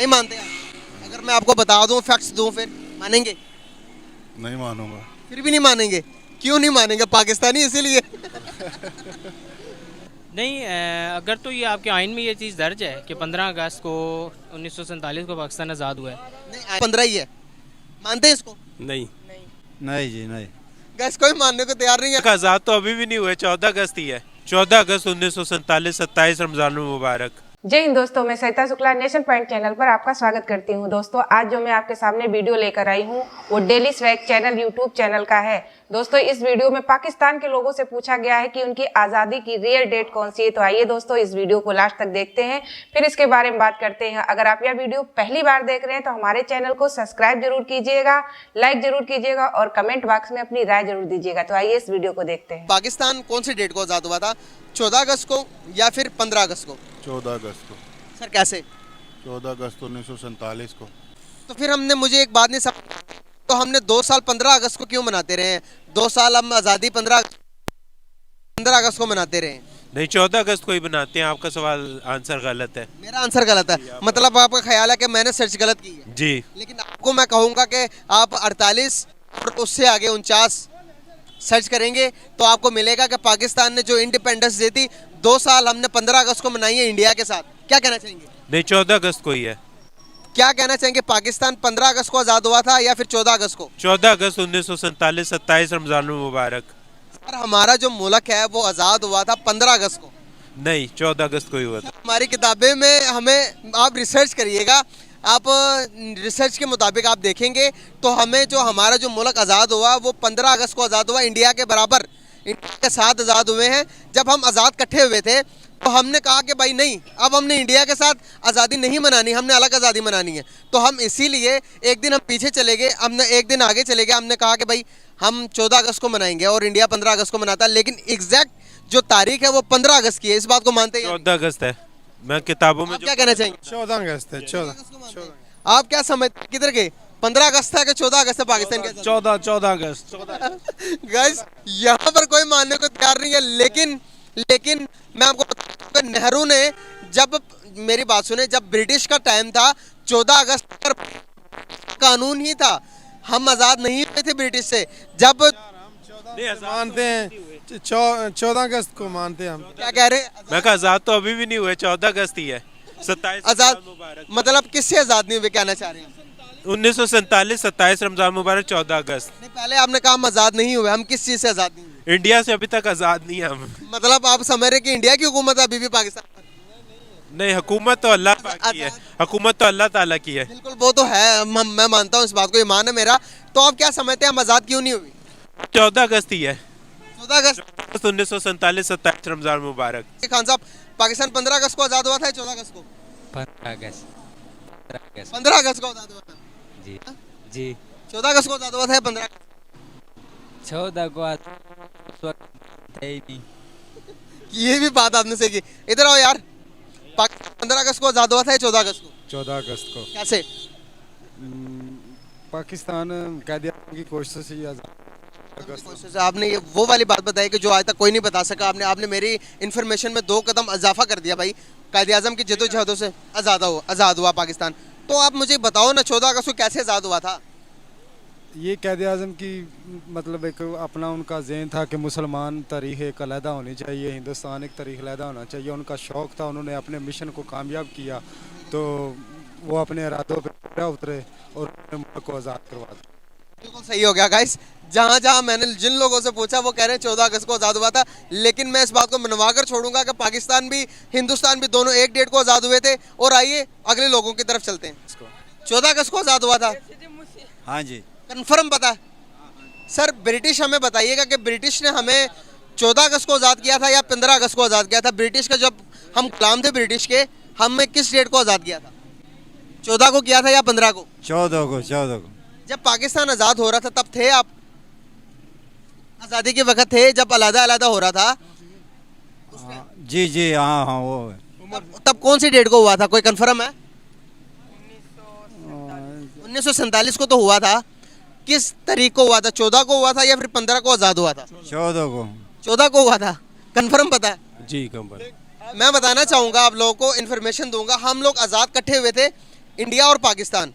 नहीं मानते आप? अगर मैं आपको बता दूं, फैक्ट्स दूं, फिर मानेंगे? नहीं मानूंगा। फिर भी नहीं मानेंगे? क्यों नहीं मानेंगे? पाकिस्तानी इसीलिए? नहीं, अगर तो ये आपके आइन में ये चीज़ दर्ज है कि 15 अगस्त को 1947 को पाकिस्तान आज़ाद हुआ है। नहीं, 15 ही है। मानते हैं इसको? नहीं। नहीं जी नहीं। गैस कोई मानने को तैयार नहीं है। आज़ाद तो अभी भी नहीं हुए, 14 अगस्त ही है। 14 अगस्त 1947, 27 रमजान मुबारक। जय हिंद दोस्तों, मैं सरिता शुक्ला नेशन पॉइंट चैनल पर आपका स्वागत करती हूं। दोस्तों, आज जो मैं आपके सामने वीडियो लेकर आई हूं वो daily swag channel YouTube channel का है। दोस्तों, इस वीडियो में पाकिस्तान के लोगों से पूछा गया है कि उनकी आज़ादी की रियल डेट कौन सी है। तो आइए दोस्तों, इस वीडियो को लास्ट तक देखते हैं, फिर इसके बारे में बात करते हैं। अगर आप यह वीडियो पहली बार देख रहे हैं तो हमारे चैनल को सब्सक्राइब जरूर कीजिएगा, लाइक जरूर कीजिएगा और कमेंट बॉक्स में अपनी राय जरूर दीजिएगा। तो आइए इस वीडियो को देखते हैं। पाकिस्तान कौन सी डेट को आज़ाद हुआ था? 14 अगस्त को या फिर 15 अगस्त को? 14 अगस्त को। सर कैसे? 14 अगस्त 1947 को। तो फिर हमने, मुझे एक बात नहीं समझ, तो हमने 2 साल 15 अगस्त को क्यों मनाते रहे हैं? 2 साल हम आज़ादी 15 अगस्त को मनाते रहे हैं। नहीं, 14 अगस्त को ही बनाते हैं। आपका सवाल आंसर गलत है। मेरा आंसर गलत है? मतलब आपका ख्याल है कि मैंने सर्च गलत की है? जी। लेकिन आपको मैं कहूँगा कि आप 48 और उससे आगे 49 सर्च करेंगे तो आपको मिलेगा कि पाकिस्तान ने जो इंडिपेंडेंस दी थी, 2 साल हमने 15 अगस्त को मनाई है इंडिया के साथ। क्या कहना चाहेंगे? नहीं, 14 अगस्त को ही है। क्या कहना चाहेंगे? पाकिस्तान 15 अगस्त को आज़ाद हुआ था या फिर 14 अगस्त को? 14 अगस्त 1947, 27 रमजान मुबारक। सर, हमारा जो मुल्क है वो आज़ाद हुआ था 15 अगस्त को। नहीं, 14 अगस्त को ही हुआ था। हमारी किताबें में हमें, आप रिसर्च करिएगा, आप रिसर्च के मुताबिक आप देखेंगे तो हमें जो हमारा जो मुल्क आज़ाद हुआ वो 15 अगस्त को आज़ाद हुआ। इंडिया के बराबर, इंडिया के साथ आज़ाद हुए हैं। जब हम आज़ाद इकट्ठे हुए थे तो हमने कहा कि भाई नहीं, अब हमने इंडिया के साथ आज़ादी नहीं मनानी, हमने अलग आज़ादी मनानी है। तो हम इसीलिए एक दिन हम पीछे चले गए, हमने एक दिन आगे चले गए, हमने कहा कि भाई हम 14 अगस्त को मनाएंगे और इंडिया 15 अगस्त को मनाता है। लेकिन एग्जैक्ट जो तारीख है वो 15 अगस्त की है। इस बात को मानते हैं? 14 अगस्त है। मैं किताबों में आप क्या कहना चाहेंगे? 14 अगस्त है। 14 आप क्या समझते, किधर गए? 15 अगस्त है कि 14 अगस्त है पाकिस्तान के? 14 अगस्त। गाइस, यहाँ पर कोई मानने को तैयार नहीं है। लेकिन मैं आपको बताऊं कि नेहरू ने, जब, मेरी बात सुने, जब ब्रिटिश का टाइम था 14 अगस्त पर कानून ही था। हम आज़ाद नहीं हुए थे ब्रिटिश से। जब मानते हैं 14 अगस्त को मानते हैं हम। क्या कह रहे हैं? मैं कहा आज़ाद तो अभी भी नहीं हुए, 14 अगस्त ही है। 27 आज़ाद मुबारक। मतलब किससे आज़ाद नहीं हुए, कहना चाह रहे हैं? 1947, 27 रमजान मुबारक, 14 अगस्त। नहीं, पहले आपने कहा हम आज़ाद नहीं हुए। हम किस चीज़ से आज़ाद नहीं हुए? इंडिया से अभी तक आज़ाद नहीं है हम। मतलब आप समझ रहे कि इंडिया की हुकूमत अभी भी पाकिस्तान पर? नहीं, हुकूमत तो अल्लाह पाक की है। हुकूमत तो अल्लाह ताला की है। बिल्कुल, वो तो है, मैं मानता हूँ इस बात को, ईमान है मेरा। तो आप क्या समझते हैं हम आज़ाद क्यों नहीं हुए? 14 अगस्त ही है। 14 अगस्त 1947, 27 रमजान मुबारक। खान साहब, पाकिस्तान 15 अगस्त को आज़ाद हुआ था या 14 अगस्त को? 15 अगस्त। 15 अगस्त को आज़ाद हुआ था जी जी। 14 अगस्त को आज़ाद हुआ था या 15 अगस्त? 14 को उस वक्त थे ही नहीं। ये भी बात आपने सही की। इधर आओ यार, पाकिस्तान 15 अगस्त को आज़ाद हुआ था या 14 अगस्त को? 14 अगस्त को। कैसे? पाकिस्तान कैद की कोशिश से आज़ाद। आपने ये वो वाली बात बताई कि जो आज तक कोई नहीं बता सका। आपने मेरी इन्फॉर्मेशन में 2 कदम इजाफा कर दिया भाई। कायदे आज़म की जदोजहदों से आज़ाद हुआ पाकिस्तान। तो आप मुझे बताओ ना, 14 अगस्त को कैसे आज़ाद हुआ था? ये कैद आज़म की मतलब एक अपना उनका ज़हन था कि मुसलमान तारीख़ एक अलहदा होनी चाहिए, हिंदुस्तान एक तारीख़ अलहदा होना चाहिए। उनका शौक़ था, उन्होंने अपने मिशन को कामयाब किया तो वो अपने इरादों पर पूरा उतरे और मुल्क को आज़ाद करवा दिया। बिल्कुल सही हो गया गाइस। जहाँ मैंने जिन लोगों से पूछा वो कह रहे हैं 14 अगस्त को आज़ाद हुआ था। लेकिन मैं इस बात को मनवा कर छोड़ूंगा कि पाकिस्तान भी हिंदुस्तान भी दोनों एक डेट को आज़ाद हुए थे। और आइए अगले लोगों की तरफ चलते हैं। 14 अगस्त को आज़ाद हुआ था? हाँ जी, कन्फर्म पता है? सर, ब्रिटिश हमें बताइएगा कि ब्रिटिश ने हमें 14 अगस्त को आज़ाद किया था या 15 अगस्त को आज़ाद किया था? ब्रिटिश का, जब हम गुलाम थे ब्रिटिश के, हमें किस डेट को आज़ाद किया था? 14 को किया था या 15 को? 14 को। 14 को। जब पाकिस्तान आज़ाद हो रहा था तब थे आप? आज़ादी के वक्त थे जब अलग-अलग हो रहा था? जी जी, हाँ हाँ, वो तब कौन सी डेट को हुआ था, कोई कंफर्म है? 1947 को तो हुआ था। किस तारीख को हुआ था? 14 को हुआ था या फिर 15 को आज़ाद हुआ था? 14 को। 14 को हुआ था। कंफर्म पता है? जी, कंफर्म। मैं बताना चाहूँगा, आप लोगों को इन्फॉर्मेशन दूंगा। हम लोग आज़ाद इकट्ठे हुए थे इंडिया और पाकिस्तान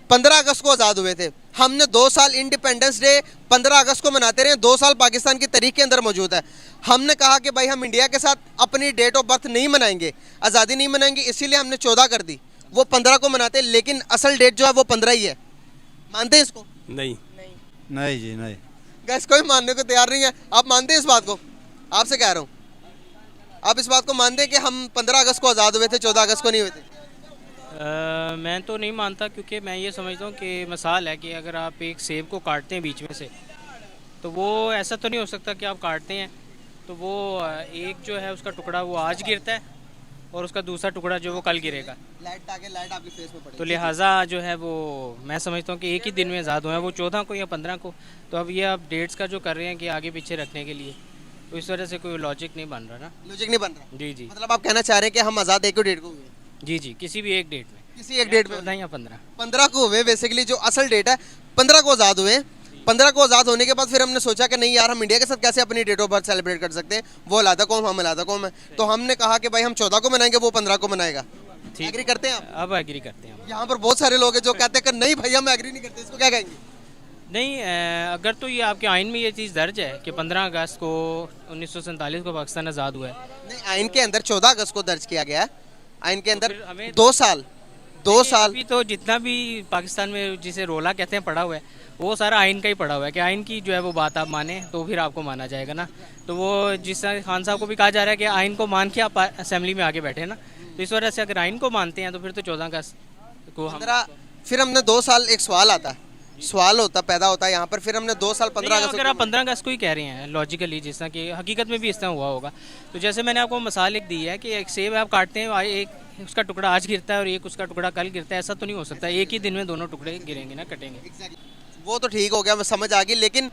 15 अगस्त को आज़ाद हुए थे। हमने 2 साल इंडिपेंडेंस डे 15 अगस्त को मनाते रहे, 2 साल पाकिस्तान की तारीख के अंदर मौजूद है। हमने कहा कि भाई हम इंडिया के साथ अपनी डेट ऑफ बर्थ नहीं मनाएंगे, आज़ादी नहीं मनाएंगे, इसीलिए हमने 14 कर दी। वो 15 को मनाते, लेकिन असल डेट जो है वो 15 ही है। मानते हैं इसको? नहीं नहीं जी नहीं। गैस कोई मानने को तैयार नहीं है। आप मानते हैं इस बात को? आपसे कह रहा हूँ, आप इस बात को मानते हैं कि हम 15 अगस्त को आज़ाद हुए थे, 14 अगस्त को नहीं हुए थे? मैं तो नहीं मानता, क्योंकि मैं ये समझता हूँ कि मिसाल है कि अगर आप एक सेब को काटते हैं बीच में से, तो वो ऐसा तो नहीं हो सकता कि आप काटते हैं तो वो एक जो है उसका टुकड़ा वो आज गिरता है और उसका दूसरा टुकड़ा जो वो कल गिरेगा। लाइट आके लाइट आपके फेस में पड़ेगी। तो लिहाजा जो है वो मैं समझता हूँ कि एक ही दिन में आज़ाद हुए हैं, वो 14 को या 15 को। तो अब ये आप डेट्स का जो कर रहे हैं कि आगे पीछे रखने के लिए, तो इस वजह से कोई लॉजिक नहीं बन रहा ना। लॉजिक नहीं बन रहा। जी जी मतलब आप कहना चाह रहे हैं कि हम आज़ाद एक ही डेट को हुए, जी जी, किसी भी एक डेट में, किसी एक डेट में 14 या 15। 15 को हुए। बेसिकली जो असल डेट है 15 को आज़ाद हुए। 15 को आज़ाद होने के बाद फिर हमने सोचा कि नहीं यार, हम इंडिया के साथ कैसे अपनी डेट ऑफ बर्थ सेलिब्रेट कर सकते हैं, वो अलग कौम, हम अलग कौम है। तो हमने कहा कि भाई हम 14 को मनाएंगे, वो 15 को मनाएगा। ठीक, एग्री करते हैं आप? अब एग्री करते हैं हम। यहाँ पर बहुत सारे लोग हैं जो कहते हैं कि नहीं भैया हम एग्री नहीं करते, इसको क्या कहेंगे? नहीं, अगर तो ये आपके आइन में ये चीज़ दर्ज है कि 15 अगस्त को 1947 को पाकिस्तान आज़ाद हुआ है। नहीं, आइन के अंदर 14 अगस्त को दर्ज किया गया है। आइन के अंदर फिर हमें 2 साल अभी तो जितना भी पाकिस्तान में जिसे रोला कहते हैं पड़ा हुआ है, वो सारा आइन का ही पड़ा हुआ है कि आइन की जो है वो बात आप माने तो फिर आपको माना जाएगा ना। तो वो जिस तरह खान साहब को भी कहा जा रहा है कि आइन को मान के आप असेंबली में आगे बैठे ना, तो इस वजह से अगर आइन को मानते हैं तो फिर तो 14 अगस्त को हम 15 फिर हमने 2 साल, एक सवाल आता है, सवाल होता पैदा होता है यहाँ पर, फिर हमने 2 साल 15 नहीं, अगस्त अगर आप 15 अगस्त को ही कह रहे हैं लॉजिकली, जिस तरह कि हकीकत में भी इस तरह हुआ होगा। तो जैसे मैंने आपको मिसाल एक दी है कि एक सेब आप काटते हैं, एक उसका टुकड़ा आज गिरता है और एक उसका टुकड़ा कल गिरता है, ऐसा तो नहीं हो सकता एक ही दिन में दोनों टुकड़े गिरेंगे ना, कटेंगे। वो तो ठीक हो गया, मैं समझ आ गई, लेकिन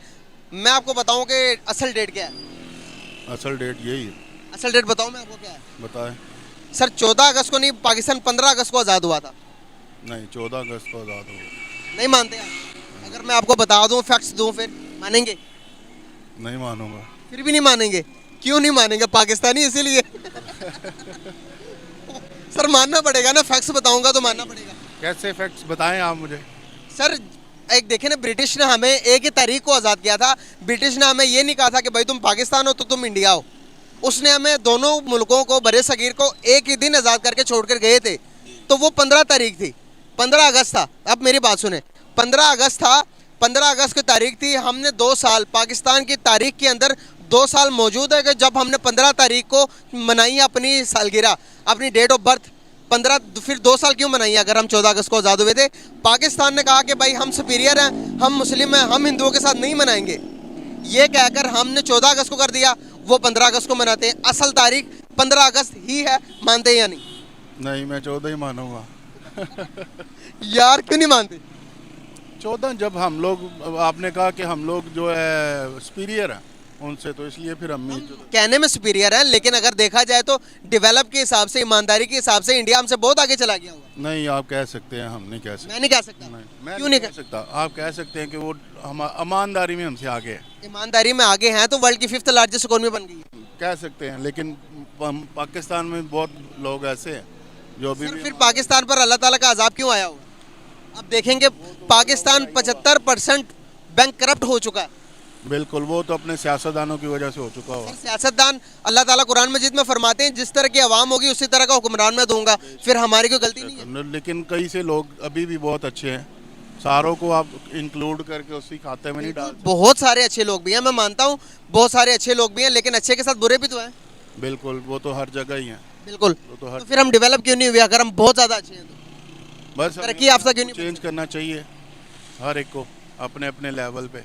मैं आपको बताऊं कि असल डेट क्या है। असल डेट यही है। असल डेट बताऊं मैं आपको क्या है? बताएं। सर 14 अगस्त को नहीं, पाकिस्तान 15 अगस्त को आज़ाद हुआ था। नहीं, 14 अगस्त को आज़ाद हो। नहीं मानते आप? अगर मैं आपको बता दूं, फैक्ट्स दूं, फिर मानेंगे? नहीं मानूंगा। फिर भी नहीं मानेंगे? क्यों नहीं मानेंगे? पाकिस्तानी इसीलिए। सर मानना पड़ेगा ना, फैक्ट्स बताऊंगा तो मानना पड़ेगा। कैसे फैक्ट्स बताएं आप मुझे। सर एक देखें ना, ब्रिटिश ने हमें एक ही तारीख को आज़ाद किया था। ब्रिटिश ने हमें ये नहीं कहा था कि भाई तुम पाकिस्तान हो तो तुम इंडिया हो। उसने हमें दोनों मुल्कों को, बड़े सगीर को एक ही दिन आज़ाद करके छोड़ कर गए थे। तो वो 15 तारीख थी, 15 अगस्त था। अब मेरी बात सुने, 15 अगस्त था, 15 अगस्त की तारीख थी। हमने 2 साल, पाकिस्तान की तारीख के अंदर 2 साल मौजूद है कि जब हमने 15 तारीख को मनाई अपनी सालगिरह, अपनी डेट ऑफ बर्थ 15, फिर 2 साल क्यों मनाई अगर हम 14 अगस्त को आज़ाद हुए थे? पाकिस्तान ने कहा कि भाई हम सुपीरियर हैं, हम मुस्लिम हैं, हम हिंदुओं के साथ नहीं मनाएंगे। ये कहकर हमने 14 अगस्त को कर दिया, वो 15 अगस्त को मनाते हैं। असल तारीख 15 अगस्त ही है, मानते हैं या नहीं? नहीं, मैं 14 ही मानूंगा। यार क्यों नहीं मानते? 14 जब हम लोग, आपने कहा कि हम लोग जो है सुपीरियर हैं उनसे, तो इसलिए फिर हम ही कहने में सुपीरियर है, लेकिन अगर देखा जाए तो डेवलप के हिसाब से, ईमानदारी के हिसाब से इंडिया हमसे बहुत आगे चला गया हुआ। नहीं, आप कह सकते हैं, हम नहीं कह सकते। मैं नहीं कह सकता। नहीं, मैं क्यों नहीं नहीं कह सकता। आप कह सकते हैं कि वो हम ईमानदारी में हमसे आगे है। ईमानदारी में आगे हैं तो वर्ल्ड की 5th लार्जेस्ट इकोनॉमी बन गई है। कह सकते हैं, लेकिन पाकिस्तान में बहुत लोग ऐसे हैं जो अभी सर भी फिर पाकिस्तान पर अल्लाह ताला का अजाब क्यों आया हुआ? अब देखेंगे पाकिस्तान 75% बैंक करप्ट हो चुका है। बिल्कुल, वो तो अपने सियासतदानों की वजह से हो चुका होगा। सियासतदान, अल्लाह ताला कुरान मजीद में फरमाते हैं जिस तरह की आवाम होगी उसी तरह का हुक्मरान मैं दूंगा। फिर हमारी कोई गलती नहीं है। लेकिन कई से लोग अभी भी बहुत अच्छे हैं, सारों को आप इंक्लूड करके उसी खाते में नहीं डाल सकते। बहुत सारे अच्छे लोग भी हैं, मैं मानता हूँ बहुत सारे अच्छे लोग भी हैं, लेकिन अच्छे के साथ बुरे भी तो हैं। बिल्कुल, वो तो हर जगह ही हैं। बिल्कुल, वो तो हर तो फिर हम डेवलप क्यों नहीं हुए अगर हम बहुत ज़्यादा अच्छे हैं? तो बस तरक्की याफ्ता क्यों नहीं? चेंज करना चाहिए हर एक को अपने अपने लेवल पे,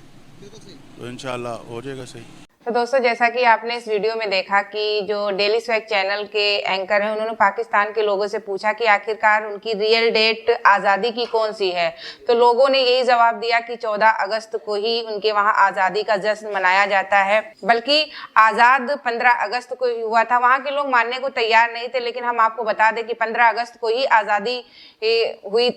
तो इंशाल्लाह हो जाएगा सही। तो दोस्तों, जैसा कि आपने इस वीडियो में देखा कि जो डेली स्वैग चैनल के एंकर हैं, उन्होंने पाकिस्तान के लोगों से पूछा कि आखिरकार उनकी रियल डेट आज़ादी की कौन सी है। तो लोगों ने यही जवाब दिया कि 14 अगस्त को ही उनके वहाँ आज़ादी का जश्न मनाया जाता है, बल्कि आज़ाद 15 अगस्त को ही हुआ था। वहाँ के लोग मानने को तैयार नहीं थे, लेकिन हम आपको बता दें कि 15 अगस्त को ही आज़ादी हुई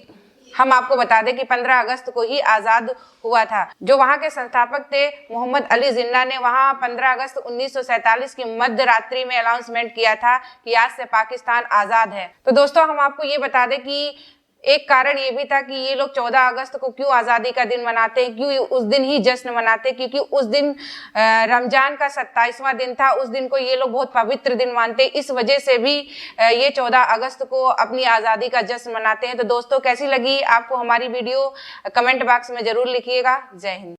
हम आपको बता दें कि 15 अगस्त को ही आजाद हुआ था। जो वहां के संस्थापक थे मोहम्मद अली जिन्ना ने वहां 15 अगस्त 1947 की मध्य रात्रि में अनाउंसमेंट किया था कि आज से पाकिस्तान आजाद है। तो दोस्तों हम आपको ये बता दें कि एक कारण ये भी था कि ये लोग 14 अगस्त को क्यों आज़ादी का दिन मनाते हैं, क्यों उस दिन ही जश्न मनाते हैं, क्योंकि उस दिन रमजान का 27वां दिन था। उस दिन को ये लोग बहुत पवित्र दिन मानते हैं, इस वजह से भी ये 14 अगस्त को अपनी आज़ादी का जश्न मनाते हैं। तो दोस्तों कैसी लगी आपको हमारी वीडियो, कमेंट बॉक्स में जरूर लिखिएगा। जय हिंद।